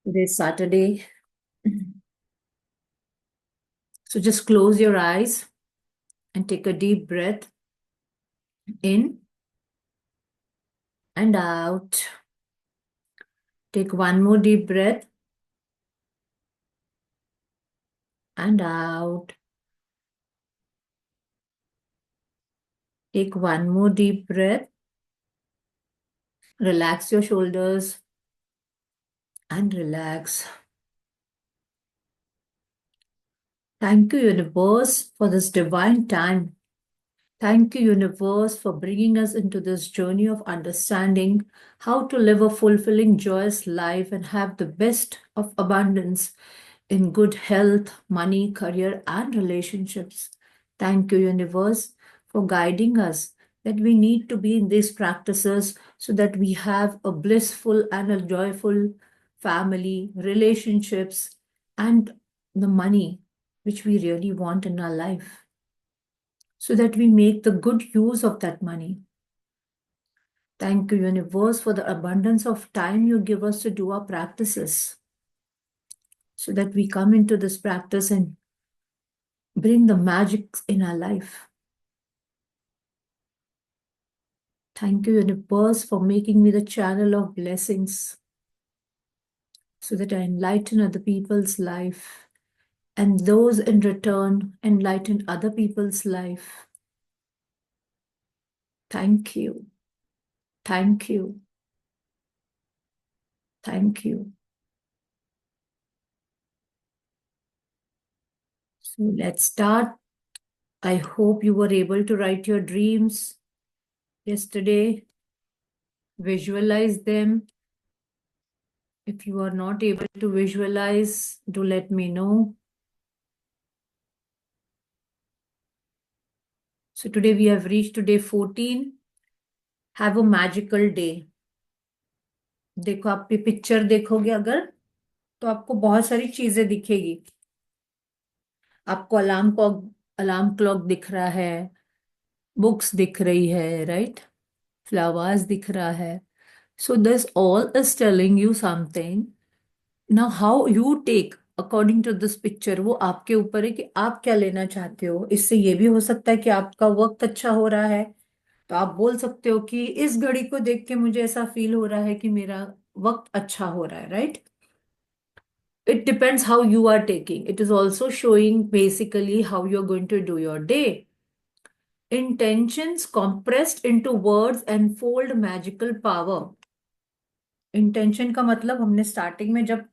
Today is Saturday. So just close your eyes and take a deep breath in and out. Take one more deep breath and out. Take one more deep breath. Relax your shoulders and relax. Thank you, universe, for this divine time. Thank you, universe, for bringing us into this journey of understanding how to live a fulfilling, joyous life and have the best of abundance in good health, money, career, and relationships. Thank you, universe, for guiding us that we need to be in these practices so that we have a blissful and a joyful family, relationships, and the money which we really want in our life so that we make the good use of that money. Thank you, universe, for the abundance of time you give us to do our practices so that we come into this practice and bring the magic in our life. Thank you, universe, for making me the channel of blessings so that I enlighten other people's life and those in return enlighten other people's life. Thank you. Thank you. Thank you. So let's start. I hope you were able to write your dreams yesterday, visualize them. If you are not able to visualize, do let me know. So today we have reached to day 14. Have a magical day. देखो आप ये picture देखोगे अगर तो आपको बहुत सारी चीजें दिखेगी. आपको अलार्म क्लॉक दिख रहा है, बुक्स दिख रही है, राइट? फ्लावर्स दिख रहा है. So this all is telling you something. Now how you take according to this picture वो आपके ऊपर है कि आप क्या लेना चाहते हो. इससे ये भी हो सकता है कि आपका वक्त अच्छा हो रहा है तो आप बोल सकते हो कि इस घड़ी को देख के मुझे ऐसा फील हो रहा है कि मेरा वक्त अच्छा हो रहा है, right? It depends how you are taking. It is also showing basically how you're going to do your day. Intentions compressed into words enfold magical power. Intention का मतलब हमने स्टार्टिंग में जब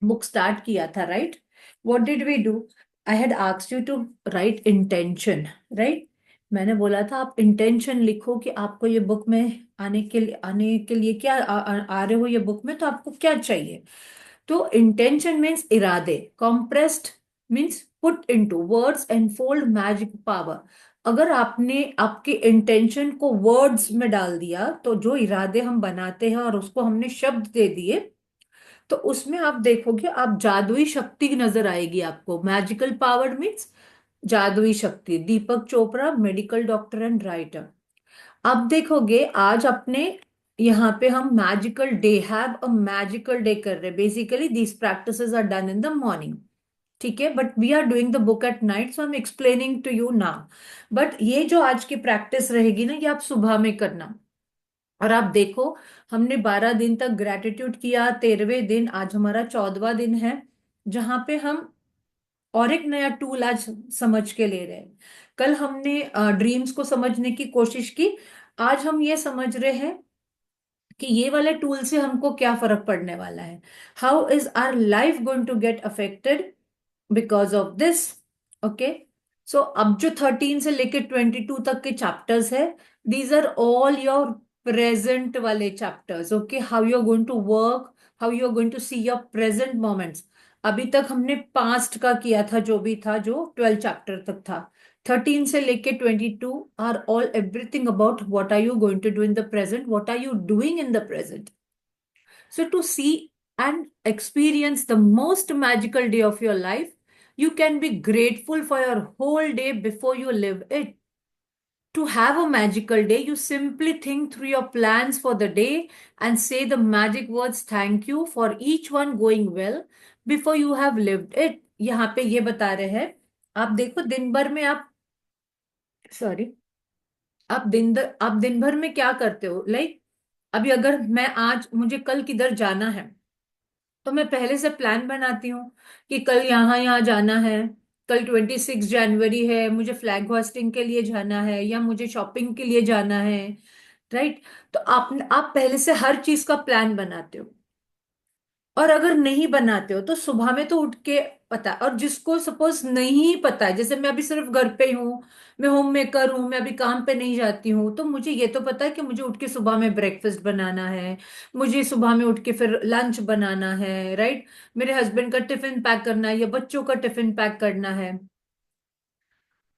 बुक स्टार्ट किया था, right? What did we do? I had asked you to write intention, right? मैंने बोला था आप इंटेंशन लिखो कि आपको ये बुक में आने के लिए क्या आ रहे हो ये बुक में, तो आपको क्या चाहिए. तो इंटेंशन मीन्स इरादे. Compressed means put into words and fold magic power. अगर आपने आपके इंटेंशन को वर्ड्स में डाल दिया तो जो इरादे हम बनाते हैं और उसको हमने शब्द दे दिए तो उसमें आप देखोगे आप जादुई शक्ति नजर आएगी आपको. मैजिकल पावर मीन्स जादुई शक्ति. Deepak Chopra, medical doctor and writer. अब देखोगे आज अपने यहाँ पे हम magical day, have a magical day कर रहे हैं. Basically these practices are done in the morning, ठीक है, but we are doing the book at night, so I am explaining to you now. But ये जो आज की प्रैक्टिस रहेगी ना, ये आप सुबह में करना. और आप देखो हमने 12 दिन तक ग्रेटिट्यूड किया, 13वें दिन आज हमारा 14वां दिन है जहां पे हम और एक नया टूल आज समझ के ले रहे हैं. कल हमने ड्रीम्स को समझने की कोशिश की. आज हम ये समझ रहे हैं कि ये वाले टूल से हमको क्या फर्क पड़ने वाला है. How is our life going to get affected because of this. Okay. So अब जो 13 से लेके 22 तक के चैप्टर्स है, these are all your present वाले chapters. Okay, how you are going to work, how you are going to see your present moments. अभी तक हमने पास्ट का किया था, जो भी था, जो 12 चैप्टर तक था. 13 से लेके 22 are all everything about what are you going to do in the present, what are you doing in the present. So, to see and experience the most magical day of your life, you can be grateful for your whole day before you live it. To have a magical day, you simply think through your plans for the day and say the magic words thank you for each one going well before you have lived it. यहाँ पे ये बता रहे हैं, आप देखो दिन भर में आप, सॉरी, आप दिन भर में क्या करते हो, लाइक अभी अगर मैं आज मुझे कल किधर जाना है, तो मैं पहले से प्लान बनाती हूँ कि कल यहाँ यहाँ जाना है, कल 26 जनवरी है, मुझे फ्लैग होस्टिंग के लिए जाना है या मुझे शॉपिंग के लिए जाना है, राइट। तो आप पहले से हर चीज का प्लान बनाते हो। और अगर नहीं बनाते हो तो सुबह में तो उठ के पता, और जिसको सपोज नहीं पता है, जैसे मैं अभी सिर्फ घर पे ही हूँ, मैं होम मेकर हूँ, मैं अभी काम पे नहीं जाती हूँ, तो मुझे ये तो पता है कि मुझे उठ के सुबह में ब्रेकफास्ट बनाना है, मुझे सुबह में उठ के फिर लंच बनाना है, राइट। मेरे हस्बैंड का टिफिन पैक करना है या बच्चों का टिफिन पैक करना है।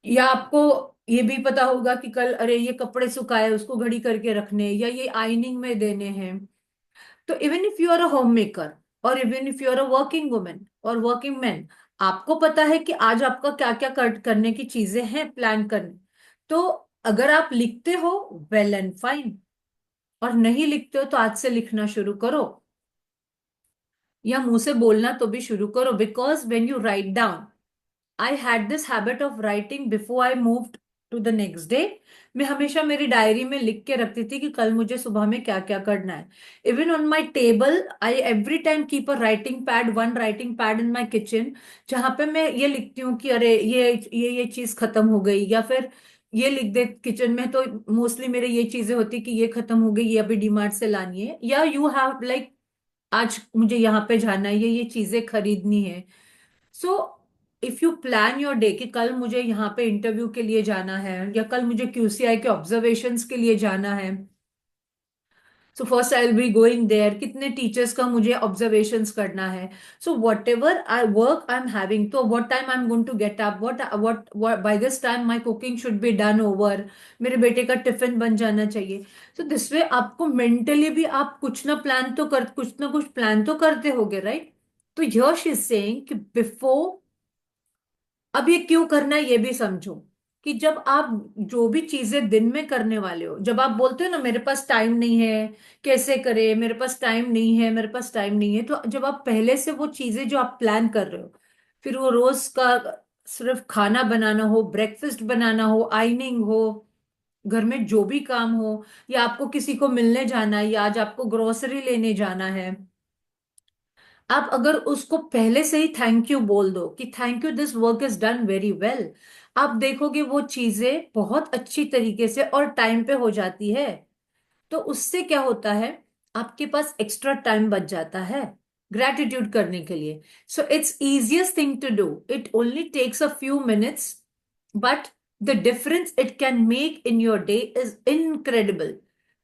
या आपको ये भी पता होगा कि कल अरे ये कपड़े सुखाए उसको घड़ी करके रखने या ये आइनिंग में देने हैं। तो even if you are a home maker और even if you are a working women और वर्किंग मैन, आपको पता है कि आज आपका क्या क्या करने की चीजें हैं प्लान करने। तो अगर आप लिखते हो, वेल एंड फाइन, और नहीं लिखते हो तो आज से लिखना शुरू करो या मुंह से बोलना तो भी शुरू करो, because when you write down, I had this habit of writing before I moved to the next day. मैं हमेशा मेरी डायरी में लिख के रखती थी कि कल मुझे सुबह में क्या क्या करना है। Even on my table I every time keep a writing pad, one writing pad in my kitchen, जहां पे मैं ये लिखती हूँ कि अरे ये चीज खत्म हो गई, या फिर ये लिख दे। किचन में तो मोस्टली मेरे ये चीजें होती कि ये खत्म हो गई, ये अभी डीमार्ट से लानी है, या यू हैव लाइक आज मुझे यहाँ पे जाना है, ये चीजें खरीदनी है। सो if you plan your day कि कल मुझे यहाँ पे इंटरव्यू के लिए जाना है या कल मुझे क्यूसीआई के ऑब्जर्वेशंस के लिए जाना है, so first I will be going there, कितने टीचर्स का मुझे ऑब्जर्वेशंस करना है। So whatever I work I am having, तो what time I am going to get up, what by this time my cooking should be done over, मेरे बेटे का tiffin बन जाना चाहिए। सो दिस वे आपको मेंटली भी आप कुछ ना कुछ प्लान तो करते होगे, राइट। तो यश इज सेइंग कि बिफोर, अब ये क्यों करना है ये भी समझो, कि जब आप जो भी चीजें दिन में करने वाले हो, जब आप बोलते हो ना मेरे पास टाइम नहीं है, कैसे करे, मेरे पास टाइम नहीं है, मेरे पास टाइम नहीं है, तो जब आप पहले से वो चीजें जो आप प्लान कर रहे हो, फिर वो रोज का सिर्फ खाना बनाना हो, ब्रेकफास्ट बनाना हो, आइनिंग हो, घर में जो भी काम हो, या आपको किसी को मिलने जाना है, या आज आपको ग्रोसरी लेने जाना है, आप अगर उसको पहले से ही थैंक यू बोल दो कि thank you, this work is done very well, आप देखोगे वो चीजें बहुत अच्छी तरीके से और टाइम पे हो जाती है। तो उससे क्या होता है, आपके पास एक्स्ट्रा टाइम बच जाता है ग्रेटिट्यूड करने के लिए। So it's easiest thing to do, it only takes a few minutes, but the difference it can make in your day is incredible.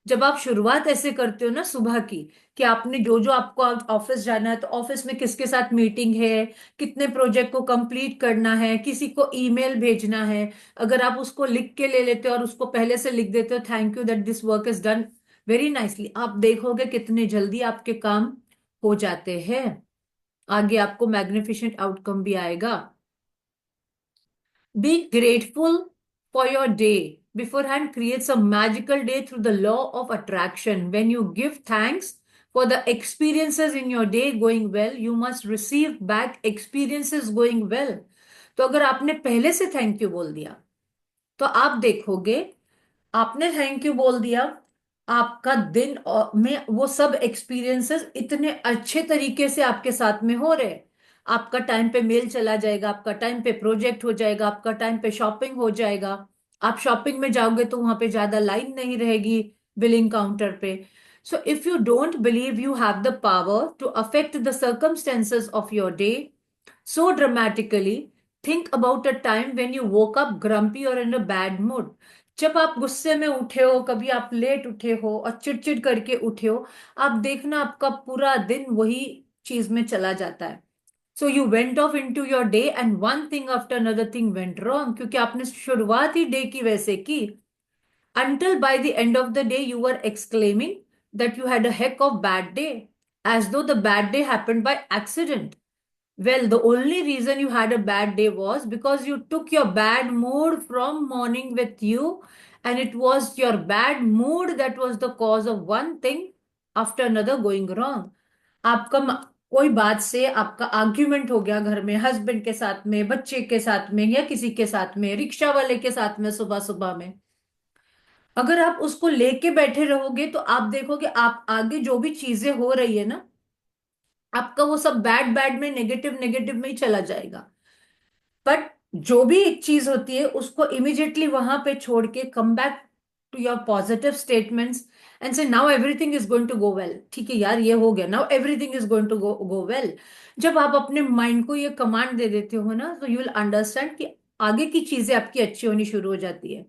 जब आप शुरुआत ऐसे करते हो ना सुबह की, कि आपने जो जो आपको ऑफिस जाना है, तो ऑफिस में किसके साथ मीटिंग है, कितने प्रोजेक्ट को कंप्लीट करना है, किसी को ईमेल भेजना है, अगर आप उसको लिख के ले लेते हो और उसको पहले से लिख देते हो thank you that this work is done very nicely, आप देखोगे कितने जल्दी आपके काम हो जाते हैं, आगे आपको मैग्निफिसेंट आउटकम भी आएगा। Being grateful for your day beforehand creates a magical day through the law of attraction. When you give thanks for the experiences in your day going well, you must receive back experiences going well. तो अगर आपने पहले से thank you बोल दिया, तो आप देखोगे, आपने थैंक यू बोल दिया, आपका दिन में वो सब एक्सपीरियंसेस इतने अच्छे तरीके से आपके साथ में हो रहे, आपका टाइम पे मेल चला जाएगा, आपका टाइम पे प्रोजेक्ट हो जाएगा, आपका टाइम पे शॉपिंग हो जाएगा, आप शॉपिंग में जाओगे तो वहां पे ज्यादा लाइन नहीं रहेगी बिलिंग काउंटर पे। So if you don't believe you have the power to affect the circumstances of your day so dramatically, think about a time when you woke up grumpy or in a bad mood. जब आप गुस्से में उठे हो, कभी आप late उठे हो और चिड़चिड़ करके उठे हो, आप देखना आपका पूरा दिन वही चीज में चला जाता है। So you went off into your day and one thing after another thing went wrong, क्योंकि आपने शुरुआत ही डे की वैसे की, until by the end of the day you were exclaiming that you had a heck of bad day, as though the bad day happened by accident. Well, the only reason you had a bad day was because you took your bad mood from morning with you and it was your bad mood that was the cause of one thing after another going wrong. आपका कोई बात से आपका argument हो गया घर में, husband के साथ में, बच्चे के साथ में, या किसी के साथ में, रिक्शा वाले के साथ में, सुबह सुबह में, अगर आप उसको लेके बैठे रहोगे तो आप देखोगे आप आगे जो भी चीजें हो रही है ना, आपका वो सब बैड बैड में, नेगेटिव नेगेटिव में ही चला जाएगा। बट जो भी एक चीज होती है उसको इमिडिएटली वहां पे छोड़ के come back to your positive statements and say now everything is going to go well. ठीक है यार, ये हो गया, now everything is going to go well. जब आप अपने माइंड को ये कमांड दे देते हो ना, तो यू विल अंडरस्टैंड कि आगे की चीजें आपकी अच्छी होनी शुरू हो जाती है।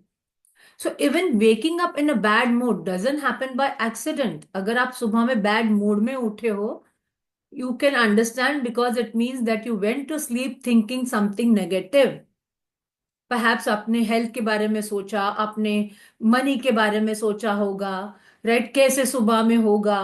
So even waking up in a bad mood doesn't happen by accident. अगर आप सुबह में बैड मूड में उठे हो, you can understand because it means that you went to sleep thinking something negative। perhaps आपने हेल्थ के बारे में सोचा, आपने मनी के बारे में सोचा होगा, राइट? कैसे सुबह में होगा,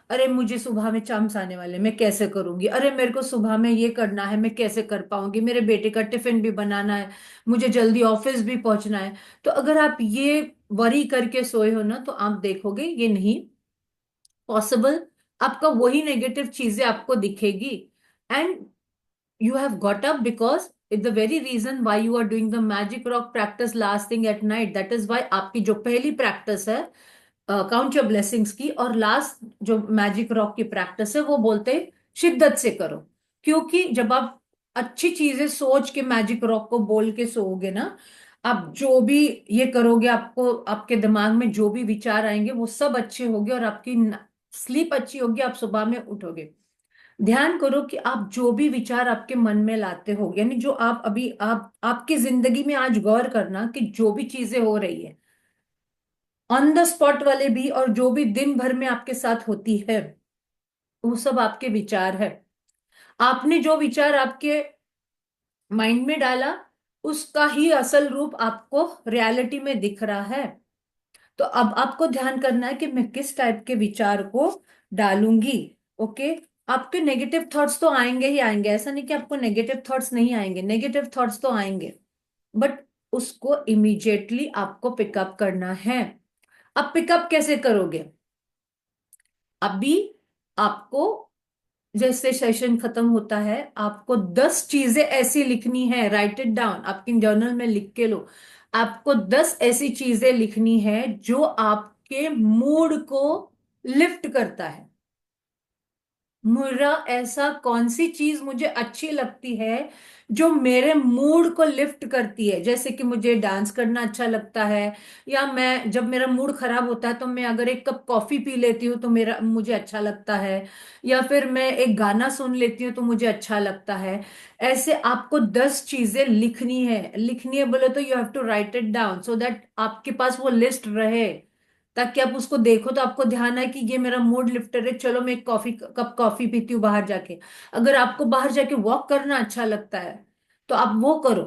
अरे मुझे सुबह में चांस आने वाले, मैं कैसे करूंगी, अरे मेरे को सुबह में ये करना है, मैं कैसे कर पाऊंगी, मेरे बेटे का टिफिन भी बनाना है, मुझे जल्दी ऑफिस भी पहुंचना है। तो अगर आप ये वरी करके सोए हो ना, तो आप देखोगे ये नहीं पॉसिबल। आपका वही नेगेटिव चीजें आपको दिखेगी। And you have got up because it's the very reason why you are doing the magic rock practice last thing at night। that is why आपकी जो पहली प्रैक्टिस है काउंट योर ब्लेसिंग्स की, और लास्ट जो मैजिक रॉक की practice है, वो बोलते हैं शिद्दत से करो। क्योंकि जब आप अच्छी चीजें सोच के मैजिक रॉक को बोल के सोओगे ना, आप जो भी ये करोगे, आपको आपके दिमाग में जो भी विचार आएंगे वो सब अच्छे होंगे, और आपकी स्लीप अच्छी होगी, आप सुबह में उठोगे। ध्यान करो कि आप जो भी विचार आपके मन में लाते हो, यानी जो आप अभी आप आपकी जिंदगी में आज गौर करना कि जो भी चीजें हो रही है ऑन द स्पॉट वाले भी, और जो भी दिन भर में आपके साथ होती है, वो सब आपके विचार है। आपने जो विचार आपके माइंड में डाला, उसका ही असल रूप आपको रियलिटी में दिख रहा है। तो अब आपको ध्यान करना है कि मैं किस टाइप के विचार को डालूंगी। ओके? आपके नेगेटिव थॉट्स तो आएंगे ही आएंगे, ऐसा नहीं कि आपको नेगेटिव थॉट्स नहीं आएंगे, नेगेटिव थॉट्स तो आएंगे, बट उसको इमीडिएटली आपको पिकअप करना है। अब पिकअप कैसे करोगे? अभी आपको, जैसे सेशन खत्म होता है, आपको 10 चीजें ऐसी लिखनी है, राइट इट डाउन, आपकी जर्नल में लिख के लो। आपको 10 ऐसी चीजें लिखनी है जो आपके मूड को लिफ्ट करता है। मेरा ऐसा कौन सी चीज मुझे अच्छी लगती है जो मेरे मूड को लिफ्ट करती है? जैसे कि मुझे डांस करना अच्छा लगता है, या मैं जब मेरा मूड खराब होता है तो मैं अगर एक कप कॉफी पी लेती हूँ तो मेरा मुझे अच्छा लगता है, या फिर मैं एक गाना सुन लेती हूँ तो मुझे अच्छा लगता है। ऐसे आपको 10 चीजें लिखनी है। लिखनी है बोले तो you have to write it down so that आपके पास वो लिस्ट रहे, ताकि आप उसको देखो तो आपको ध्यान आए कि ये मेरा मूड लिफ्टर है, चलो मैं एक कप कॉफी पीती हूँ बाहर जाके। अगर आपको बाहर जाके वॉक करना अच्छा लगता है तो आप वो करो।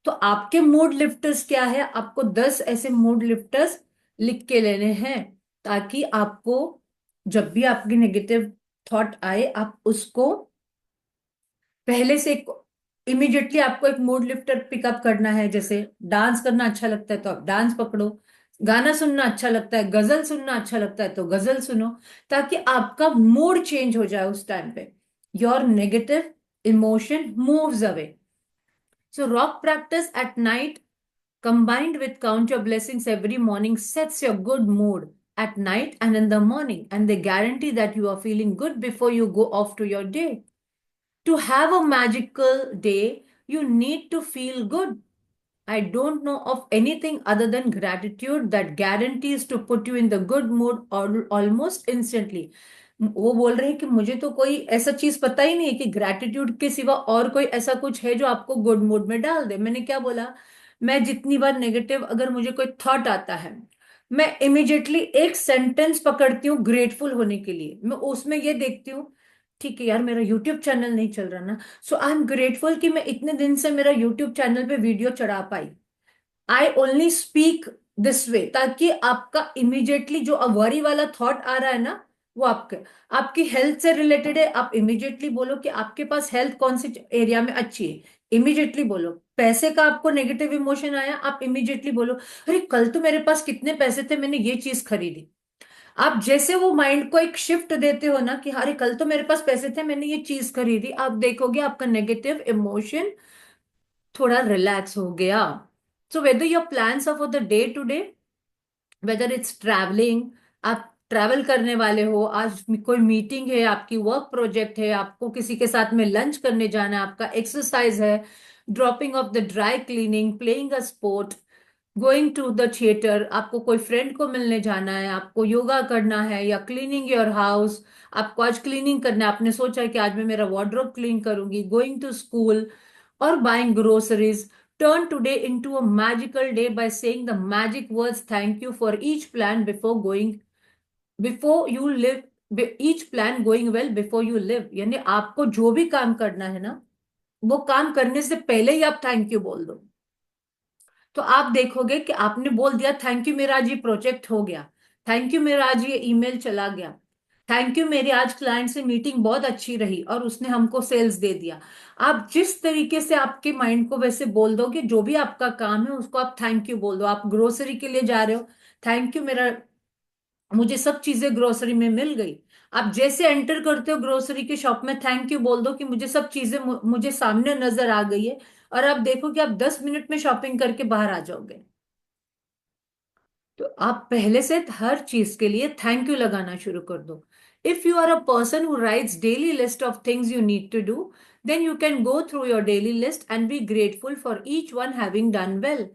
तो आपके मूड लिफ्टर्स क्या है? आपको 10 ऐसे मूड लिफ्टर्स लिख के लेने हैं, ताकि आपको जब भी आपकी नेगेटिव थॉट आए, आप उसको पहले से इमिडिएटली आपको एक मूड लिफ्टर पिकअप करना है। जैसे डांस करना अच्छा लगता है तो आप डांस पकड़ो, गाना सुनना अच्छा लगता है, गजल सुनना अच्छा लगता है तो गजल सुनो, ताकि आपका मूड चेंज हो जाए उस टाइम पे, your negative emotion moves away. So rock practice at night combined with count your blessings every morning sets your good mood at night and in the morning, and they guarantee that you are feeling good before you go off to your day. To have a magical day, you need to feel good. I don't know of anything other than gratitude that guarantees to put you in the good mood almost instantly। वो बोल रहे हैं कि मुझे तो कोई ऐसा चीज पता ही नहीं है कि ग्रैटिट्यूड के सिवा और कोई ऐसा कुछ है जो आपको गुड मूड में डाल दे। मैंने क्या बोला? मैं जितनी बार नेगेटिव अगर मुझे कोई थॉट आता है, मैं इमिडिएटली एक सेंटेंस पकड़ती हूँ ग्रेटफुल होने के लिए। मैं उसमें ये देखती हूँ, ठीक है यार मेरा यूट्यूब चैनल नहीं चल रहा ना, सो आई एम ग्रेटफुल कि मैं इतने दिन से मेरा यूट्यूब चैनल पे वीडियो चढ़ा पाई। I only speak this way, ताकि आपका इमिडिएटली जो वरी वाला थॉट आ रहा है ना, वो आपके आपकी हेल्थ से रिलेटेड है, आप इमिडिएटली बोलो कि आपके पास हेल्थ कौन सी एरिया में अच्छी है, इमिडिएटली बोलो। पैसे का आपको नेगेटिव इमोशन आया, आप इमीडिएटली बोलो, अरे कल तो मेरे पास कितने पैसे थे, मैंने ये चीज खरीदी। आप जैसे वो माइंड को एक शिफ्ट देते हो ना कि अरे कल तो मेरे पास पैसे थे, मैंने ये चीज खरीदी, आप देखोगे आपका नेगेटिव इमोशन थोड़ा रिलैक्स हो गया। So whether your plans of the day today, whether it's travelling, आप ट्रैवल करने वाले हो, आज कोई मीटिंग है, आपकी वर्क प्रोजेक्ट है, आपको किसी के साथ में लंच करने जाना है, आपका एक्सरसाइज है, dropping off the dry cleaning, playing a sport, going to the theatre, आपको कोई फ्रेंड को मिलने जाना है, आपको योगा करना है, या क्लीनिंग योर हाउस, आपको आज क्लीनिंग करना है, आपने सोचा है कि आज मैं मेरा वार्डरोब क्लीन करूंगी, going to school or buying groceries. Turn today into a magical day by saying the magic words thank you for each plan before you live, each plan going well before you live, यानी आपको जो भी काम करना है ना, वो काम करने से पहले ही आप थैंक यू बोल दो। तो आप देखोगे कि आपने बोल दिया थैंक यू मेरा आज ये प्रोजेक्ट हो गया, थैंक यू मेरा आज ये ईमेल चला गया, थैंक यू मेरी आज क्लाइंट से मीटिंग बहुत अच्छी रही और उसने हमको सेल्स दे दिया। आप जिस तरीके से आपके माइंड को वैसे बोल दो कि जो भी आपका काम है उसको आप थैंक यू बोल दो। आप ग्रोसरी के लिए जा रहे हो, थैंक यू मेरा, मुझे सब चीजें ग्रोसरी में मिल गई। आप जैसे एंटर करते हो ग्रोसरी के शॉप में, थैंक यू बोल दो कि मुझे सब चीजें मुझे सामने नजर आ गई है, और आप देखो कि आप 10 मिनट में शॉपिंग करके बाहर आ जाओगे। तो आप पहले से हर चीज के लिए थैंक यू लगाना शुरू कर दो। If you are a person who writes daily list of things you need to do, then you can go through your daily list and be grateful for each one having done well.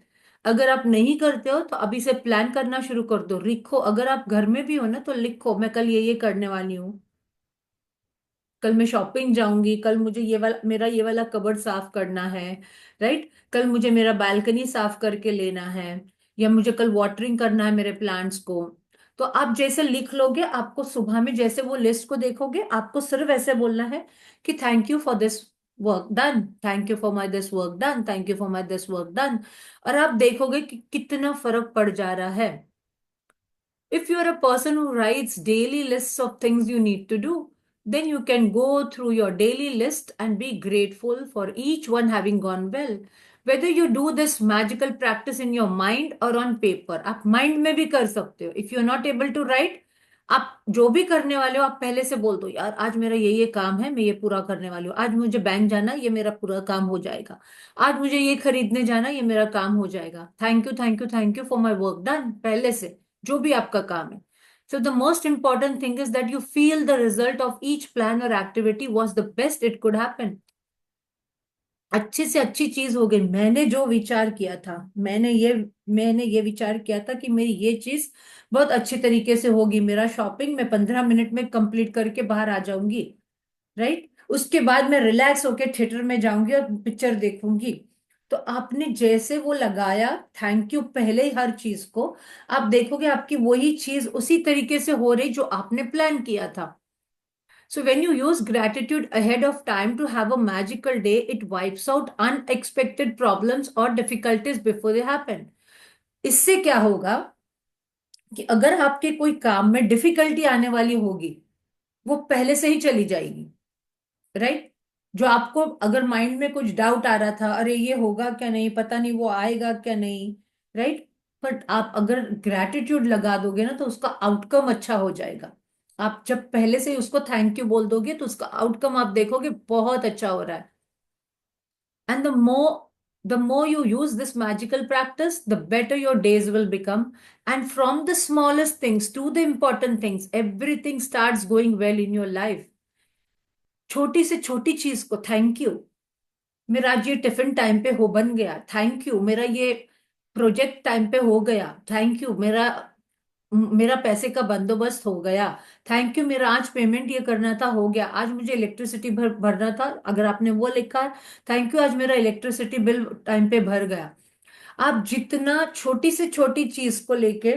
अगर आप नहीं करते हो तो अभी से plan करना शुरू कर दो, लिखो, अगर आप घर में भी हो ना तो लिखो, मैं कल ये करने वाली हूँ, कल मैं शॉपिंग जाऊंगी, कल मुझे ये वाला, मेरा ये वाला कबर्ड साफ करना है, राइट, कल मुझे मेरा बालकनी साफ करके लेना है, या मुझे कल वाटरिंग करना है मेरे प्लांट्स को। तो आप जैसे लिख लोगे, आपको सुबह में जैसे वो लिस्ट को देखोगे, आपको सिर्फ ऐसे बोलना है कि thank you for this work done, thank you for my this work done, thank you for my this work done. और आप देखोगे कि कितना फर्क पड़ जा रहा है। If you are a person who writes daily lists of things you need to do, then you can go through your daily list and be grateful for each one having gone well. Whether you do this magical practice in your mind or on paper, आप mind में भी कर सकते हो। If you are not able to write, आप जो भी करने वाले हो आप पहले से बोल दो, यार आज मेरा ये काम है, मैं ये पूरा करने वाली हूँ, आज मुझे बैंक जाना, ये मेरा पूरा काम हो जाएगा, आज मुझे ये खरीदने जाना, ये मेरा काम हो जाएगा, thank you thank you thank you for my work done, पहले से जो भी आपका काम है। So the most important thing is that you feel the result of each plan or activity was the best it could happen. अच्छी से अच्छी चीज हो गई, मैंने जो विचार किया था, मैंने ये विचार किया था कि मेरी ये चीज बहुत अच्छी तरीके से होगी, मेरा शॉपिंग मैं 15 मिनट में कंप्लीट करके बाहर आ जाऊंगी, राइट, उसके बाद मैं रिलैक्स होके थिएटर में जाऊंगी और पिक्चर देखूंगी। तो आपने जैसे वो लगाया थैंक यू पहले ही हर चीज को, आप देखोगे आपकी वही चीज उसी तरीके से हो रही जो आपने प्लान किया था। So when you use gratitude ahead of time to have a magical day, it wipes out unexpected problems or difficulties before they happen. इससे क्या होगा कि अगर आपके कोई काम में डिफिकल्टी आने वाली होगी, वो पहले से ही चली जाएगी, राइट। जो आपको अगर माइंड में कुछ डाउट आ रहा था, अरे ये होगा क्या नहीं, पता नहीं वो आएगा क्या नहीं, राइट, बट आप अगर ग्रैटिट्यूड लगा दोगे ना तो उसका आउटकम अच्छा हो जाएगा। आप जब पहले से ही उसको थैंक यू बोल दोगे तो उसका आउटकम आप देखोगे बहुत अच्छा हो रहा है। And the more you use this magical practice, the better your days will become. And from the smallest things to the important things, everything starts going well in your life. छोटी से छोटी चीज को थैंक यू, मेरा आज ये tiffin time पे हो बन गया, थैंक यू, मेरा ये प्रोजेक्ट टाइम पे हो गया, थैंक यू, मेरा मेरा पैसे का बंदोबस्त हो गया, थैंक यू, मेरा आज पेमेंट ये करना था हो गया, आज मुझे इलेक्ट्रिसिटी भरना था, अगर आपने वो लिखा, थैंक यू, आज मेरा इलेक्ट्रिसिटी बिल टाइम पे भर गया। आप जितना छोटी से छोटी चीज को लेके,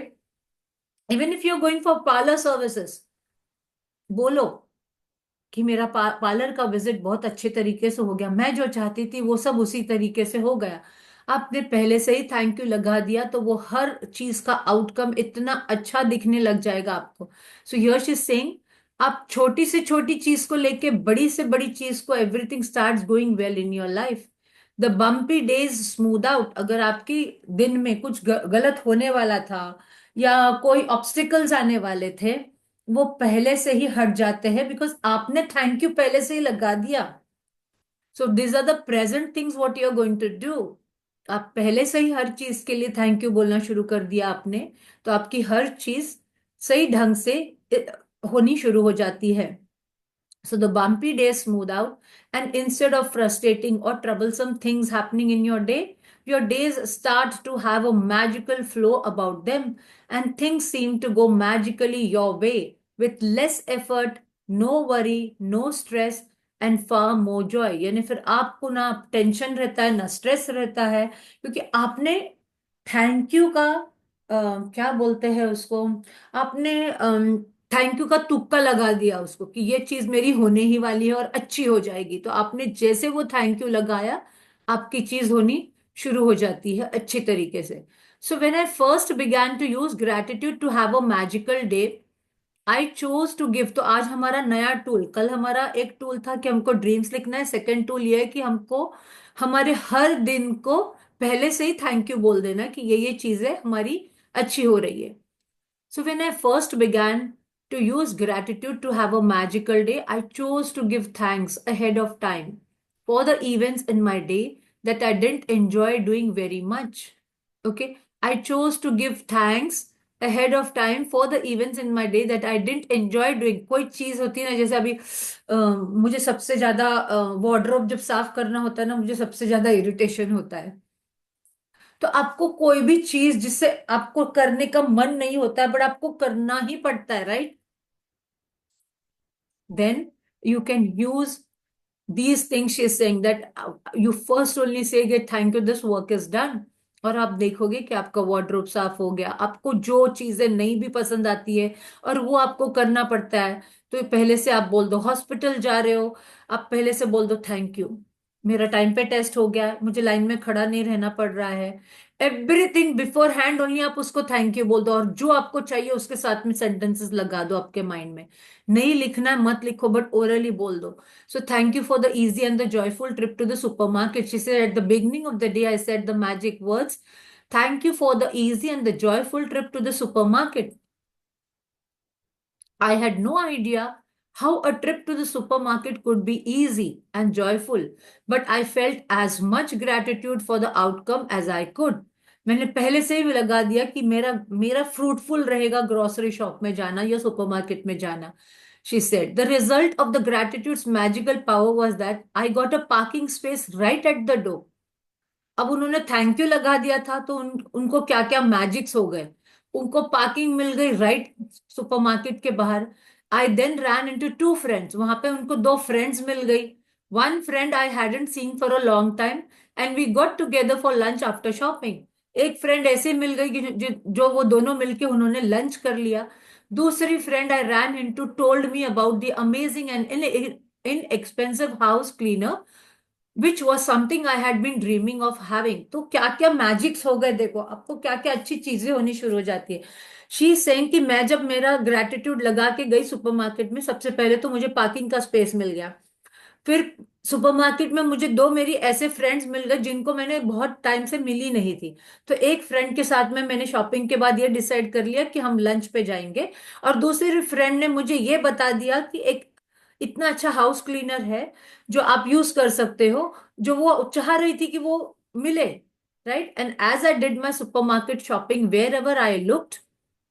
even if you are going for parlour services, बोलो कि मेरा पार्लर का विजिट बहुत अच्छे तरीके से हो गया, मैं जो चाहती थी वो सब उसी तरीके से हो गया। आपने पहले से ही थैंक यू लगा दिया तो वो हर चीज का आउटकम इतना अच्छा दिखने लग जाएगा आपको। सो यश इज सेइंग, आप छोटी से छोटी चीज को लेके बड़ी से बड़ी चीज को, everything starts going well in your life. The bumpy days smooth out, अगर आपकी दिन में कुछ गलत होने वाला था या कोई ऑब्स्टिकल्स आने वाले थे, वो पहले से ही हट जाते हैं, बिकॉज आपने थैंक यू पहले से ही लगा दिया। So this are the present things what you are going to do. आप पहले से ही हर चीज के लिए थैंक यू बोलना शुरू कर दिया आपने, तो आपकी हर चीज सही ढंग से होनी शुरू हो जाती है। So the bumpy days smooth out, and instead of frustrating or troublesome things happening in your days start to have a magical flow about them, and things seem to go magically your way with less effort, no worry, no stress, and far more joy। यानी फिर आपको ना tension रहता है ना stress रहता है, क्योंकि आपने थैंक यू का क्या बोलते हैं उसको, आपने थैंक यू का तुक्का लगा दिया उसको कि ये चीज मेरी होने ही वाली है और अच्छी हो जाएगी। तो आपने जैसे वो थैंक यू लगाया, आपकी चीज होनी शुरू हो जाती है अच्छी तरीके से। So when I first began to use gratitude to have a magical day, I chose to give. तो आज हमारा नया टूल, कल हमारा एक टूल था कि हमको ड्रीम्स लिखना है, सेकेंड टूल ये है कि हमको हमारे हर दिन को पहले से ही थैंक यू बोल देना कि ये चीजें हमारी अच्छी हो रही है। So when I first began to use gratitude to have a magical day, I chose to give thanks ahead of time for the events in my day that I didn't enjoy doing very much. Okay, I chose to give thanks ahead of time for the events in my day that I didn't enjoy doing। कोई चीज होती है ना, जैसे अभी मुझे सबसे ज्यादा वार्डरोब जब साफ करना होता है ना, मुझे सबसे ज्यादा इरिटेशन होता है। तो आपको कोई भी चीज जिससे आपको करने का मन नहीं होता है बट आपको करना ही पड़ता है, right, then you can use these things she is saying that you first only say that thank you, this work is done। और आप देखोगे कि आपका वार्डरोब साफ हो गया। आपको जो चीजें नहीं भी पसंद आती है और वो आपको करना पड़ता है, तो पहले से आप बोल दो। हॉस्पिटल जा रहे हो, आप पहले से बोल दो थैंक यू, मेरा टाइम पे टेस्ट हो गया, मुझे लाइन में खड़ा नहीं रहना पड़ रहा है। एवरीथिंग बिफोर हैंड ओनली आप उसको थैंक यू बोल दो, और जो आपको चाहिए उसके साथ में सेंटेंसेस लगा दो आपके माइंड में। नहीं लिखना है मत लिखो, बट ओरली बोल दो। So thank you for the easy and the joyful trip to the supermarket। She said at the beginning of the day, I said the magic words, thank you for the easy and the joyful trip to the supermarket। I had no idea how a trip to the supermarket could be easy and joyful, but I felt as much gratitude for the outcome as I could। मैंने पहले से ही लगा दिया कि मेरा मेरा fruitful रहेगा ग्रोसरी शॉप में जाना या सुपरमार्केट में जाना। She said the result of the gratitude's magical power was that I got a parking space right at the door। अब उन्होंने थैंक यू लगा दिया था, तो उनको क्या क्या मैजिक्स हो गए। उनको पार्किंग मिल गई राइट सुपरमार्केट के बाहर। I then ran into two friends, वहां पे उनको दो फ्रेंड्स मिल गई। One friend I hadn't seen for a long time and we got together for lunch after shopping. एक फ्रेंड ऐसे मिल गई कि जो वो दोनों मिलके उन्होंने लंच कर लिया। दूसरी friend I ran into told me about the amazing and inexpensive house cleaner which was something I had been dreaming of having. तो क्या क्या मैजिक्स हो गए, देखो आपको क्या क्या अच्छी चीजें होनी शुरू हो जाती है। शी सेइंग कि मैं जब मेरा ग्रेटिट्यूड लगा के गई सुपरमार्केट में, सबसे पहले तो मुझे पार्किंग का स्पेस मिल गया। फिर सुपरमार्केट में मुझे दो मेरी ऐसे फ्रेंड्स मिल गए जिनको मैंने बहुत टाइम से मिली नहीं थी। तो एक फ्रेंड के साथ में मैंने शॉपिंग के बाद ये डिसाइड कर लिया कि हम लंच पे जाएंगे, और दूसरी फ्रेंड ने मुझे ये बता दिया कि एक इतना अच्छा हाउस क्लीनर है जो आप यूज कर सकते हो, जो वो चाह रही थी कि वो मिले, right. And as I did my supermarket shopping wherever I looked,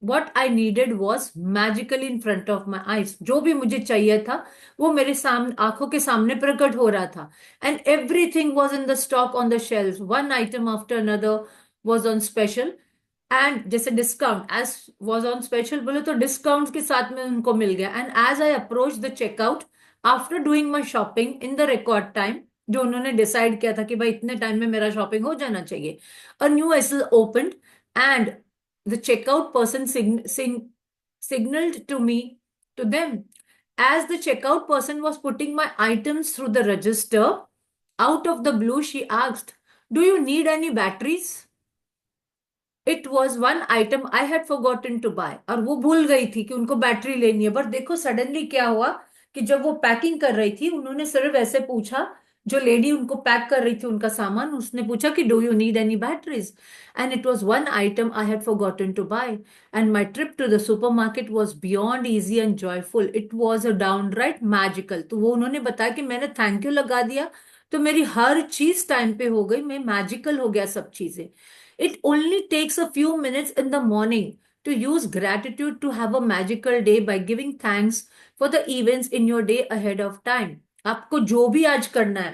what I needed was magically in front of my eyes. जो भी मुझे चाहिए था वो मेरे सामने आंखों के सामने प्रकट हो रहा था। And everything was in the stock on the shelf, one item after another was on special. And जैसे discount as was on special बोले तो डिस्काउंट के साथ में उनको मिल गया। And as I approach the checkout after doing my shopping in the record time, जो उन्होंने डिसाइड किया था कि भाई इतने टाइम में मेरा शॉपिंग हो जाना चाहिए, a new acyl opened and the checkout person signaled to me to them। As the checkout person was putting my items through the register, out of the blue she asked, do you need any batteries? It was one item I had forgotten to buy। और वो भूल गई थी कि उनको battery लेनी है। पर देखो सडनली क्या हुआ कि जब वो पैकिंग कर रही थी उन्होंने सिर्फ ऐसे पूछा जो लेडी उनको पैक कर रही थी उनका सामान, उसने पूछा कि do you need any batteries, and it was one item I had forgotten to buy, and my trip to the supermarket was beyond easy and joyful, it was a downright magical. तो वो उन्होंने बताया कि मैंने thank you लगा दिया तो मेरी हर चीज टाइम पे हो गई, मैं मैजिकल हो गया सब चीजें। It only takes a few minutes in the morning to use gratitude to have a magical day by giving thanks for the events in your day ahead of time। आपको जो भी आज करना है,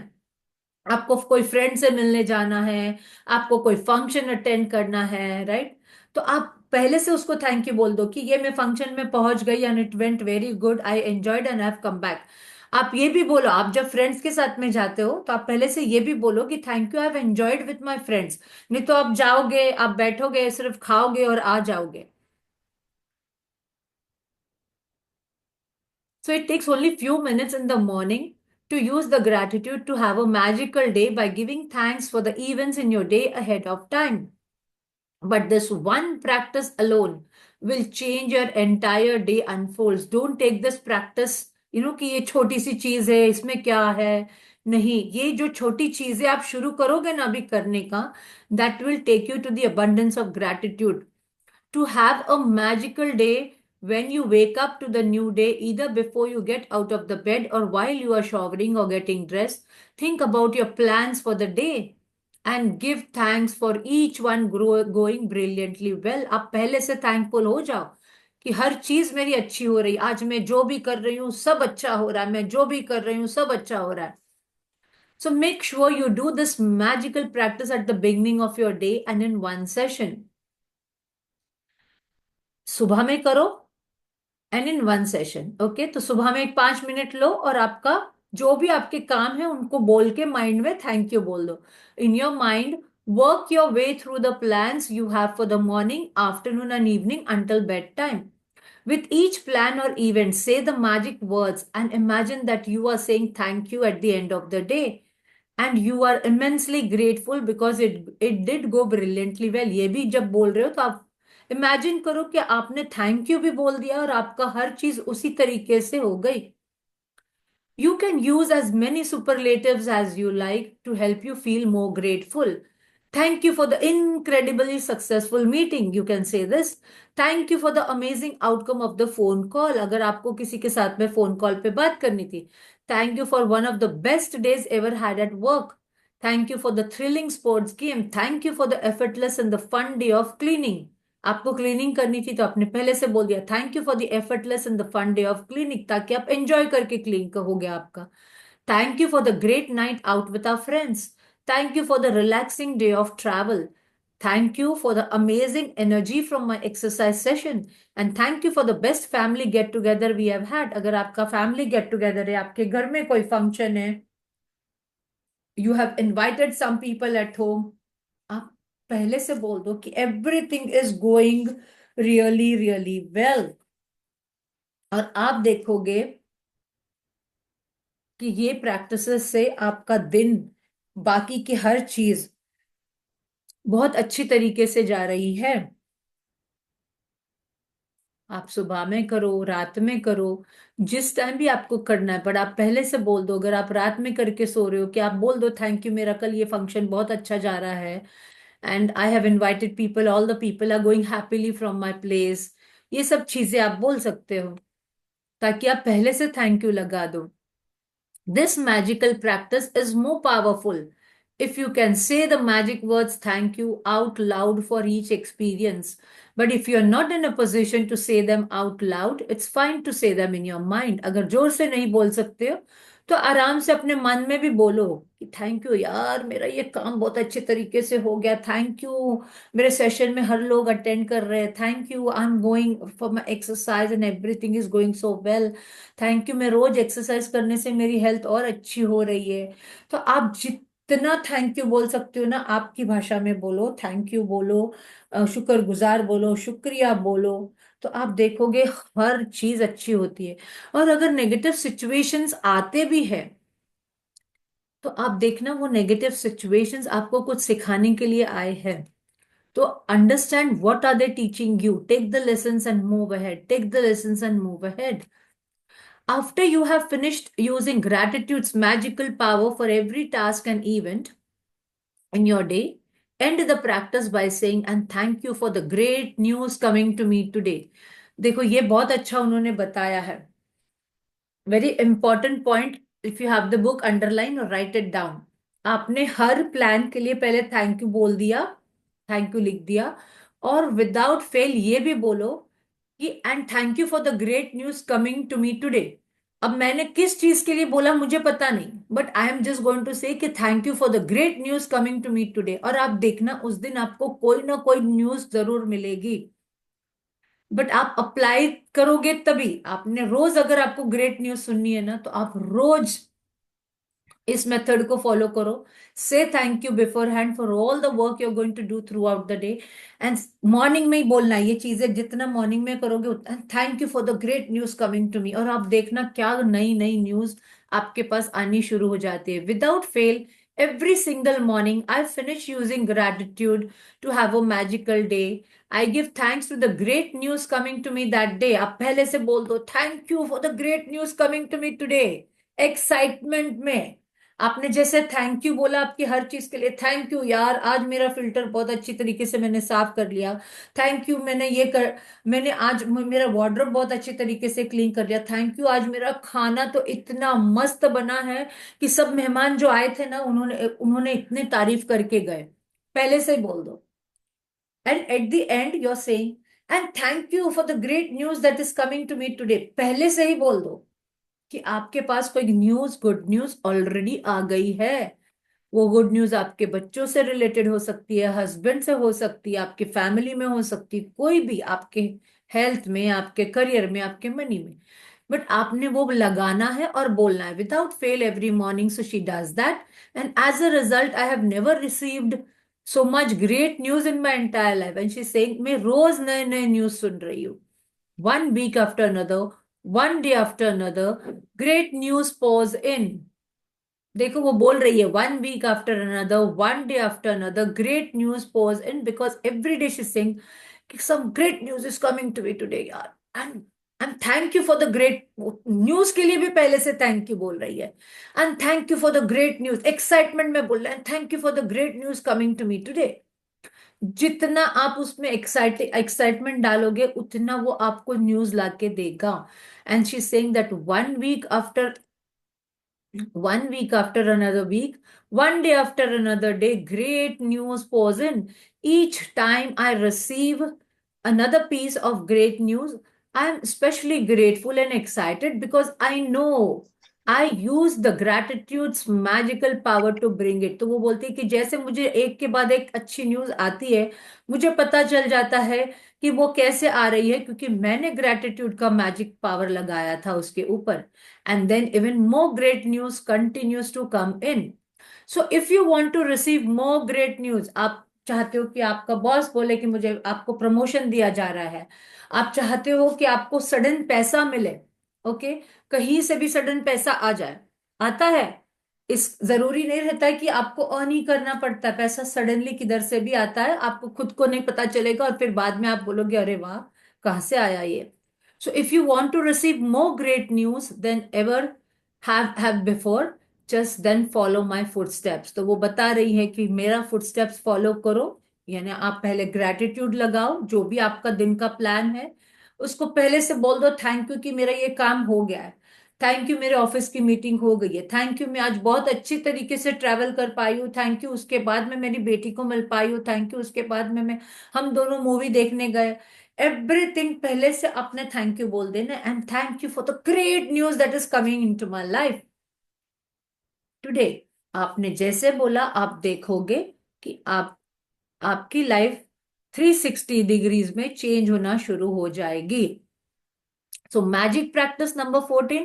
आपको कोई फ्रेंड से मिलने जाना है, आपको कोई फंक्शन अटेंड करना है, राइट, तो आप पहले से उसको थैंक यू बोल दो कि ये मैं फंक्शन में पहुंच गई and it went very good, I enjoyed and have come back. आप ये भी बोलो, आप जब फ्रेंड्स के साथ में जाते हो तो आप पहले से ये भी बोलो कि thank you, I have enjoyed with my friends. नहीं तो आप जाओगे, आप बैठोगे, सिर्फ खाओगे और आ जाओगे। So it takes only few minutes in the morning to use the gratitude to have a magical day by giving thanks for the events in your day ahead of time. But this one practice alone will change your entire day unfolds. Don't take this practice, कि ये छोटी सी चीज है, इसमें क्या है। नहीं, ये जो छोटी चीजें आप शुरू करोगे ना अभी करने का, that will take you to the abundance of gratitude. To have a magical day when you wake up to the new day, either before you get out of the bed or while you are showering or getting dressed. Think about your plans for the day and give thanks for each one going brilliantly well। आप पहले से thankful हो जाओ कि हर चीज मेरी अच्छी हो रही, आज मैं जो भी कर रही हूँ सब अच्छा हो रहा है, मैं जो भी कर रही हूँ सब अच्छा हो रहा है। So make sure you do this magical practice at the beginning of your day and in one session। सुबह में करो and in one session, okay. तो सुबह में एक 5 मिनट लो और आपका जो भी आपके काम है उनको बोल के माइंड में थैंक यू बोल दो। In your mind work your way through the plans you have for the morning, afternoon and evening until bed time. With each plan or event, say the magic words and imagine that you are saying thank you at the end of the day. And you are immensely grateful because it did go brilliantly well। ये भी जब बोल रहे हो तो आप imagine करो कि आपने थैंक यू भी बोल दिया और आपका हर चीज उसी तरीके से हो गई। You can use as many superlatives as you like to help you feel more grateful. Thank you for the incredibly successful meeting. You can say this. Thank you for the amazing outcome of the phone call। अगर आपको किसी के साथ में phone call पे बात करनी थी। Thank you for one of the best days ever had at work। Thank you for the thrilling sports game। Thank you for the effortless and the fun day of cleaning। आपको cleaning करनी थी तो आपने पहले से बोल दिया thank you for the effortless and the fun day of cleaning, ताकि आप एंजॉय करके क्लीन हो गया आपका। Thank you for the great night out with our friends. Thank you for the relaxing day of travel. Thank you for the amazing energy from my exercise session. And thank you for the best family get together we have had. अगर आपका family get together है, आपके घर में कोई function है, you have invited some people at home, आप पहले से बोल दो कि everything is going really really well. और आप देखोगे कि ये प्रैक्टिसेस से आपका दिन, बाकी की हर चीज बहुत अच्छी तरीके से जा रही है। आप सुबह में करो, रात में करो, जिस टाइम भी आपको करना है, पर आप पहले से बोल दो। अगर आप रात में करके सो रहे हो कि आप बोल दो थैंक यू, मेरा कल ये फंक्शन बहुत अच्छा जा रहा है and I have invited people, all the people are going happily from my place. ये सब चीजें आप बोल सकते हो ताकि आप पहले से थैंक यू लगा दो। This magical practice is more powerful if you can say the magic words thank you out loud for each experience. But if you're not in a position to say them out loud, it's fine to say them in your mind। अगर जोर से नहीं बोल सकते हो तो आराम से अपने मन में भी बोलो कि थैंक यू यार, मेरा ये काम बहुत अच्छे तरीके से हो गया, थैंक यू मेरे सेशन में हर लोग अटेंड कर रहे हैं, thank you I am going for my exercise and everything is going so well, thank you मैं रोज एक्सरसाइज करने से मेरी हेल्थ और अच्छी हो रही है। तो आप जितना थैंक यू बोल सकते हो ना, आपकी भाषा में बोलो, थैंक यू बोलो, शुक्रगुजार बोलो, शुक्रिया बोलो। तो आप देखोगे हर चीज अच्छी होती है। और अगर नेगेटिव सिचुएशंस आते भी है तो आप देखना वो नेगेटिव सिचुएशंस आपको कुछ सिखाने के लिए आए हैं। तो understand what are they teaching you, take the lessons and move ahead, take the lessons and move ahead. After you have finished using gratitude's magical power for every task and event in your day, end the practice by saying, and thank you for the great news coming to me today. देखो ये बहुत अच्छा उन्होंने बताया है. Very important point. If you have the book underline और right it down. आपने हर plan के लिए पहले थैंक यू बोल दिया, थैंक यू लिख दिया, और विदाउट फेल ये भी बोलो कि and thank you for the great news coming to me today. अब मैंने किस चीज के लिए बोला मुझे पता नहीं, but I am just going to say कि thank you for the great news coming to me today. और आप देखना उस दिन आपको कोई ना कोई न्यूज जरूर मिलेगी. बट आप अप्लाई करोगे तभी. आपने रोज अगर आपको ग्रेट न्यूज सुननी है ना, तो आप रोज इस मेथड को फॉलो करो. Say thank you beforehand for all the work you are going to do throughout the day. And morning में ही बोलना है ये चीजें. जितना मॉर्निंग में करोगे उतना thank you for the great news coming to me. और आप देखना क्या नई नई न्यूज आपके पास आनी शुरू हो जाती है. Without fail every single morning I finish using gratitude to have a magical day. I give thanks to the great news coming to me that day. आप पहले से बोल दो thank you for the great news coming to me today. Excitement में आपने जैसे thank you बोला आपकी हर चीज के लिए. थैंक यू यार, आज मेरा फिल्टर बहुत अच्छी तरीके से मैंने साफ कर लिया. थैंक यू मैंने आज मेरा वार्डरोब बहुत अच्छी तरीके से क्लीन कर लिया. थैंक यू आज मेरा खाना तो इतना मस्त बना है कि सब मेहमान जो आए थे ना उन्होंने उन्होंने इतनी तारीफ करके गए. पहले से ही बोल दो. And at the end you are saying and thank you for the great news that is coming to me today. पहले से ही बोल दो कि आपके पास कोई न्यूज, गुड न्यूज ऑलरेडी आ गई है. वो गुड न्यूज आपके बच्चों से रिलेटेड हो सकती है, हस्बैंड से हो सकती है, आपकी फैमिली में हो सकती है, कोई भी, आपके हेल्थ में, आपके करियर में, आपके मनी में. बट आपने वो लगाना है और बोलना है without fail every morning. So she does that. And as a result I have never received so much great news in my entire life. And she saying मैं रोज नए नए न्यूज सुन रही हूँ. One week after another, one day after another, great news pours in. देखो वो बोल रही है one week after another, one day after another, great news pours in because every day she sing कि some great news is coming to me today यार. And and thank you for the great news के लिए भी पहले से thank you बोल रही है. And thank you for the great news, excitement में बोल रहा है thank you for the great news coming to me today. जितना आप उसमें एक्साइटमेंट डालोगे उतना वो आपको न्यूज लाके देगा. And she saying that one week after, one week after another week, one day after another day, great news pours in. Each time I receive another piece of great news, I am especially grateful and excited because I know I use the gratitude's magical power to bring it. तो वो बोलती है कि जैसे मुझे एक के बाद एक अच्छी न्यूज आती है, मुझे पता चल जाता है कि वो कैसे आ रही है, क्योंकि मैंने ग्रेटिट्यूड का मैजिक पावर लगाया था उसके ऊपर. And then even more great news continues to come in. So if you want to receive more great news, आप चाहते हो कि आपका बॉस बोले कि मुझे आपको प्रमोशन दिया जा रहा है, आप चाहते हो कि आपको सडन पैसा मिले, ओके, कहीं से भी सडन पैसा आ जाए, आता है. इस जरूरी नहीं रहता है कि आपको अर्न ही करना पड़ता है. पैसा सडनली किधर से भी आता है, आपको खुद को नहीं पता चलेगा और फिर बाद में आप बोलोगे अरे वाह कहाँ से आया ये. So if you want to receive more great news than ever have before, just then follow my footsteps. तो वो बता रही है कि मेरा footsteps follow करो. यानी आप पहले gratitude लगाओ, जो भी आपका दिन का प्लान है उसको पहले से बोल दो थैंक यू कि मेरा ये काम हो गया है, थैंक यू मेरे ऑफिस की मीटिंग हो गई है, थैंक यू मैं आज बहुत अच्छी तरीके से ट्रैवल कर पाई हूँ, थैंक यू उसके बाद में मेरी बेटी को मिल पाई हूँ, थैंक यू उसके बाद में मैं हम दोनों मूवी देखने गए. एवरीथिंग पहले से अपने थैंक यू बोल देना. And thank you for the great news that is coming into my life today. आपने जैसे बोला आप देखोगे कि आपकी लाइफ 360 डिग्रीज में चेंज होना शुरू हो जाएगी. सो मैजिक प्रैक्टिस नंबर 14,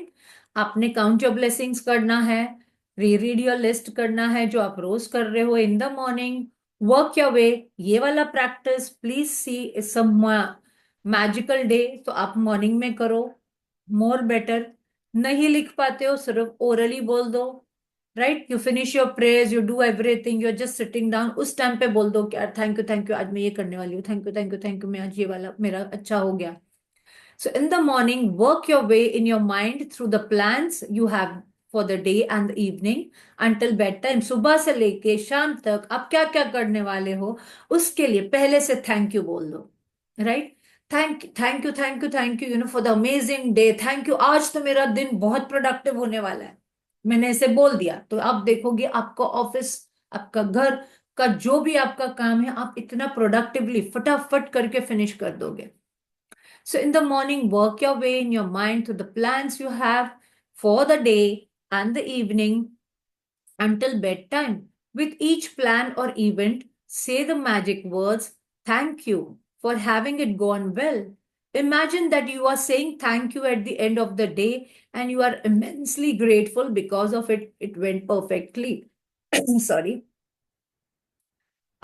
आपने काउंट योर ब्लेसिंग्स करना है, रीरीड योर लिस्ट करना है जो आप रोज कर रहे हो in the morning, work your way. ये वाला practice please see is some magical day. तो आप मॉर्निंग में करो, मोर बेटर. नहीं लिख पाते हो सिर्फ ओरली बोल दो. Right, you finish your prayers, you do everything, you are just sitting down, उस टाइम पे बोल दो कि यार थैंक यू आज मैं ये करने वाली हूँ, थैंक यू आज ये वाला मेरा अच्छा हो गया. So in the morning, work your way in your mind through the plans you have for the day and the evening until bedtime. सुबह से लेके शाम तक आप क्या क्या करने वाले हो, उसके लिए पहले से थैंक यू बोल दो, right? Thank you thank you thank you, for the amazing day, thank you, आज तो मेरा दिन बहुत प्रोडक्टिव होने वाला है। मैंने ऐसे बोल दिया तो आप देखोगे आपका ऑफिस, आपका घर का जो भी आपका काम है, आप इतना प्रोडक्टिवली फटाफट करके फिनिश कर दोगे। So in the morning, work your way in your mind to the plans you have for the day and the evening until bedtime. With each plan or event, say the magic words, thank you for having it gone well. Imagine that you are saying thank you at the end of the day and you are immensely grateful because of it. It went perfectly. Sorry.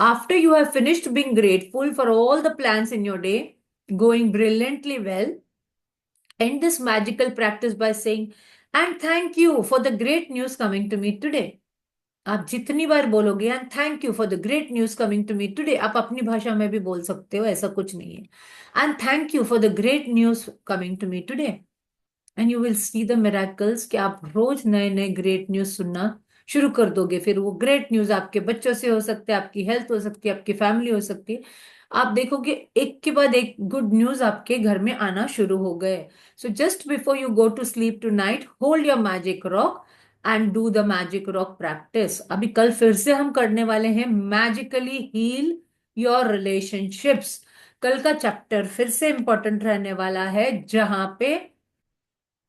After you have finished being grateful for all the plans in your day, going brilliantly well, end this magical practice by saying, and thank you for the great news coming to me today. आप जितनी बार बोलोगे and thank you for the great news coming to me today, आप अपनी भाषा में भी बोल सकते हो, ऐसा कुछ नहीं है। And thank you for the great news coming to me today, and you will see the miracles कि आप रोज नए नए ग्रेट न्यूज सुनना शुरू कर दोगे। फिर वो ग्रेट न्यूज आपके बच्चों से हो सकते हैं, आपकी हेल्थ हो सकती है, आपकी फैमिली हो सकती है। आप देखोगे एक के बाद एक गुड न्यूज आपके घर में आना शुरू हो गए। So just before you go to sleep tonight, hold your magic rock and do the magic rock practice. अभी कल फिर से हम करने वाले हैं मैजिकली हील योर रिलेशनशिप्स। कल का चैप्टर फिर से इंपॉर्टेंट रहने वाला है, जहां पे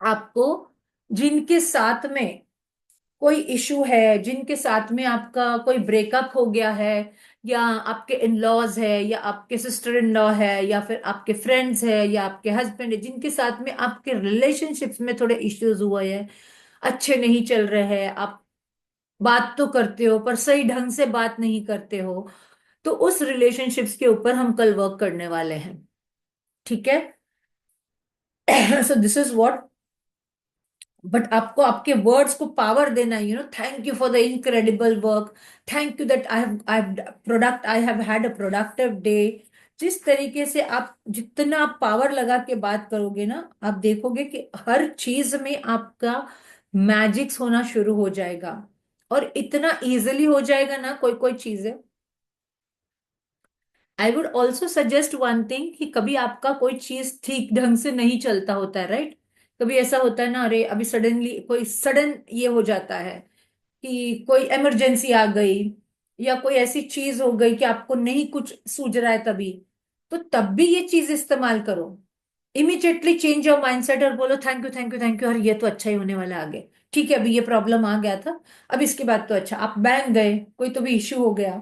आपको जिनके साथ में कोई इशू है, जिनके साथ में आपका कोई ब्रेकअप हो गया है, या आपके इन लॉज है, या आपके सिस्टर इन लॉ है, या फिर आपके फ्रेंड्स है, या आपके हस्बैंड है, जिनके साथ में आपके रिलेशनशिप्स में थोड़े इश्यूज हुए हैं, अच्छे नहीं चल रहे हैं, आप बात तो करते हो पर सही ढंग से बात नहीं करते हो, तो उस रिलेशनशिप्स के ऊपर हम कल वर्क करने वाले हैं। ठीक है? So this is what, but आपको आपके वर्ड्स को पावर देना है। Thank you for the incredible work, thank you that I have had a productive day. जिस तरीके से आप जितना आप पावर लगा के बात करोगे ना, आप देखोगे कि हर चीज में आपका मैजिक्स होना शुरू हो जाएगा, और इतना इजीली हो जाएगा ना कोई कोई चीजें। I would also suggest one thing, कि कभी आपका कोई चीज ठीक ढंग से नहीं चलता होता है, राइट? कभी ऐसा होता है ना, अरे अभी सडनली कोई सडन ये हो जाता है कि कोई इमरजेंसी आ गई, या कोई ऐसी चीज हो गई कि आपको नहीं कुछ सूझ रहा है तभी, तो तब भी ये चीज इस्तेमाल करो। इमीडिएटली चेंज योर माइंडसेट और बोलो thank you thank you thank you, और ये तो अच्छा ही होने वाला है आगे। ठीक है, अभी ये प्रॉब्लम आ गया था, अब इसके बाद तो अच्छा, आप बैंक गए, कोई तो भी इश्यू हो गया,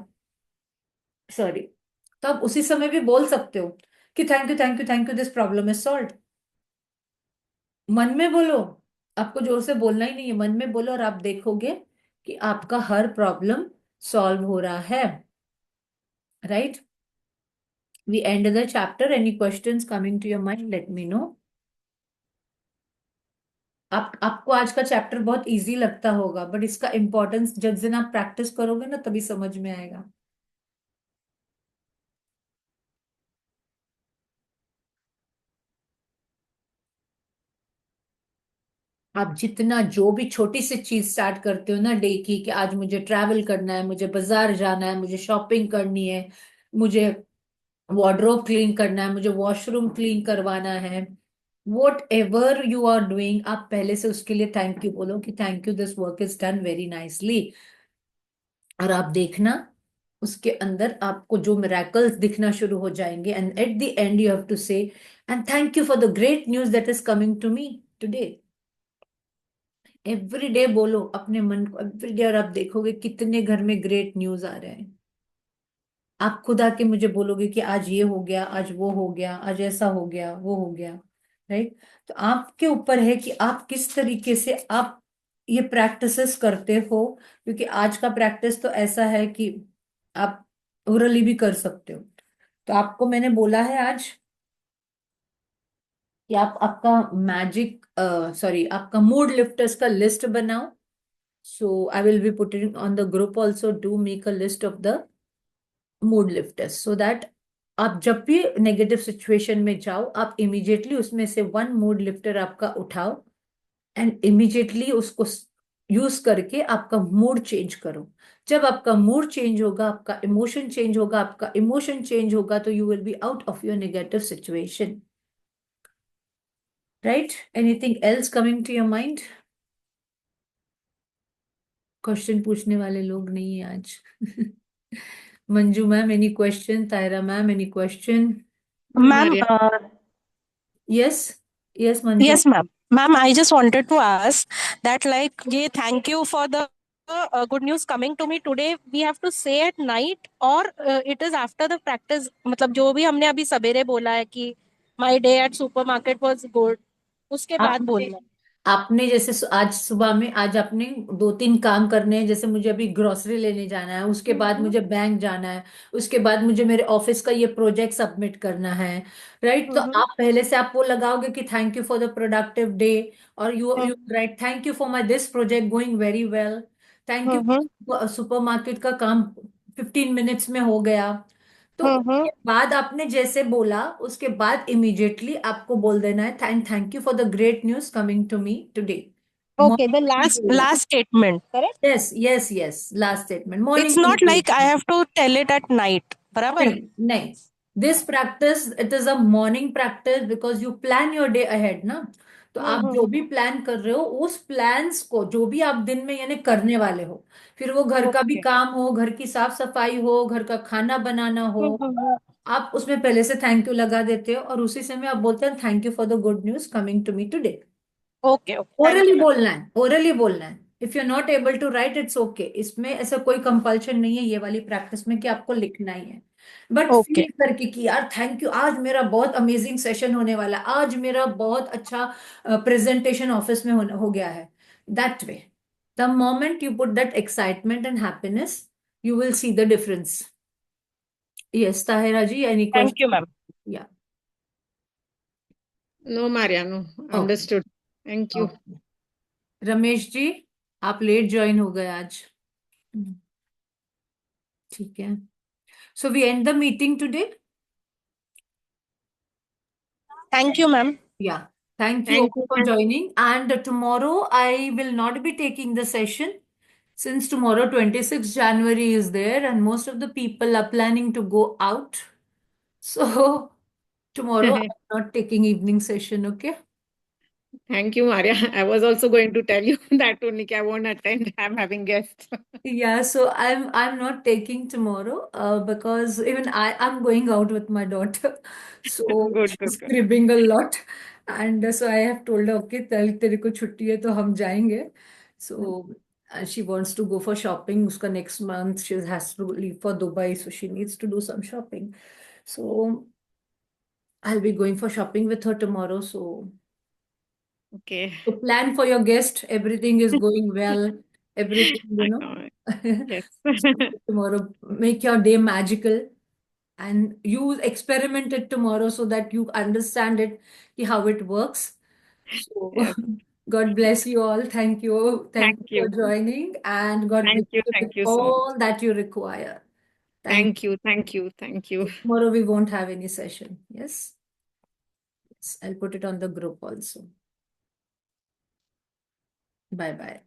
सॉरी, तो आप उसी समय भी बोल सकते हो कि thank you thank you thank you, this problem is solve. मन में बोलो, आपको जोर से बोलना ही नहीं है, मन में बोलो, और आप देखोगे कि आपका हर प्रॉब्लम सॉल्व हो रहा है, right? We end the chapter. Any questions coming to your mind, let me know. आपको आज का चैप्टर बहुत इजी लगता होगा, बट इसका इंपॉर्टेंस जब दिन आप प्रैक्टिस करोगे ना, तभी समझ में आएगा। आप जितना जो भी छोटी सी चीज स्टार्ट करते हो ना डे की, कि आज मुझे ट्रैवल करना है, मुझे बाजार जाना है, मुझे शॉपिंग करनी है, मुझे वार्डरोब क्लीन करना है, मुझे वॉशरूम क्लीन करवाना है, whatever you are doing, आप पहले से उसके लिए थैंक यू बोलो कि thank you, this work is done very nicely. और आप देखना उसके अंदर आपको जो मिराकल्स दिखना शुरू हो जाएंगे, and at the end you have to say and thank you for the great news that is coming to me today. Every day बोलो अपने मन को, एवरी डे, और आप देखोगे कितने घर में ग्रेट न्यूज आ रहे हैं। आप खुद आके मुझे बोलोगे कि आज ये हो गया, आज वो हो गया, आज ऐसा हो गया, वो हो गया, राइट? तो आपके ऊपर है कि आप किस तरीके से आप ये प्रैक्टिसेस करते हो, क्योंकि आज का प्रैक्टिस तो ऐसा है कि आप ओरली भी कर सकते हो। तो आपको मैंने बोला है आज कि आप आपका मैजिक, सॉरी, आपका मूड लिफ्टर्स का लिस्ट बनाओ। So I will be putting on the group also, do make a list of the mood lifters, so that आप जब भी नेगेटिव सिचुएशन में जाओ, आप इमीडिएटली उसमें से वन मूड लिफ्टर आपका उठाओ एंड इमीडिएटली उसको यूज करके आपका मूड चेंज करो। जब आपका मूड चेंज होगा, आपका इमोशन चेंज होगा, आपका इमोशन चेंज होगा, तो you will be out of your negative situation. Right? Anything else coming to your mind? Question पूछने वाले लोग नहीं है आज। Manju ma'am any question? Taira ma'am any question? No, ma'am Maria. Yes, yes Manju. yes ma'am. Ma'am, I just wanted to ask that like ye thank you for the good news coming to me today. We have to say at night or it is after the practice, मतलब जो भी हमने अभी सवेरे बोला है कि my day at supermarket was good, उसके बाद आपने बोलना है। आपने जैसे आज सुबह में, आज आपने दो तीन काम करने हैं, जैसे मुझे अभी ग्रोसरी लेने जाना है, उसके बाद मुझे बैंक जाना है, उसके बाद मुझे मेरे ऑफिस का ये प्रोजेक्ट सबमिट करना है। राइट? तो हम्म आप पहले से आप वो लगाओगे कि thank you for the productive day, और you hmm you write thank you for my this project going very well, thank you, hmm supermarket का काम 15 मिनट्स में हो गया। तो हम्म। उसके बाद आपने जैसे बोला, उसके बाद इमीडिएटली आपको बोल देना है thank you for the great news coming to me today. Okay, the morning में बोलना है। last statement, correct? Yes yes yes, last statement It's morning में not नहीं like I बोलना। have to tell it at night, बराबर है? नहीं नहीं, this practice it is a morning practice because you plan your day ahead ना। तो आप जो हम्म। भी प्लान कर रहे हो, उस प्लान्स को जो भी आप दिन में यानी करने वाले हो, फिर वो घर का भी ओके। काम हो, घर की साफ सफाई हो, घर का खाना बनाना हो, हम्म। आप उसमें पहले से थैंक यू लगा देते हो, और उसी समय आप बोलते हैं thank you for the good news coming to me today. Okay okay, thank orally you ma'am. बोलना है, ओरली बोलना है। If you are not able to write, it's okay, इसमें ऐसा कोई कंपल्शन नहीं है ये वाली प्रैक्टिस में कि आपको लिखना ही है। But okay. फील करके कि यार थैंक यू, आज मेरा बहुत अमेजिंग सेशन होने वाला है, आज मेरा बहुत अच्छा प्रेजेंटेशन ऑफिस में हो गया है। That way, the moment you put that excitement and happiness, you will see the difference. Yes Tahira ji, any thank you ma'am. Question? या No, Maria, no. Okay Understood. Thank you. Okay. Ramesh ji, आप late join हो गए आज। ठीक है, so we end the meeting today. Thank you ma'am. Yeah, thank you Thank all you, for ma'am. joining. And tomorrow I will not be taking the session since tomorrow 26th January is there and most of the people are planning to go out. So tomorrow I'm not taking evening session, okay? Thank you, Maria. I was also going to tell you that only I won't attend. I'm having guests. Yeah, so I'm not taking tomorrow because even I'm going out with my daughter, so Good, good, she's good. cribbing a lot, and so I have told her, okay, कल तेरे को छुट्टी है तो हम जाएंगे. So she wants to go for shopping. उसका next month she has to leave for Dubai, so she needs to do some shopping. So I'll be going for shopping with her tomorrow. Okay. So plan for your guest. Everything is going well. Everything, you I know. know. Yes. So tomorrow, make your day magical and you experiment it tomorrow so that you understand it, ki how it works. So Yes. God bless you all. Thank you. Thank Thank you for you. joining and God bless Thank you. you with Thank you so much. all that you require. Thank Thank you. Thank you. Thank you. you. Tomorrow we won't have any session. Yes. Yes. I'll put it on the group also. Bye bye.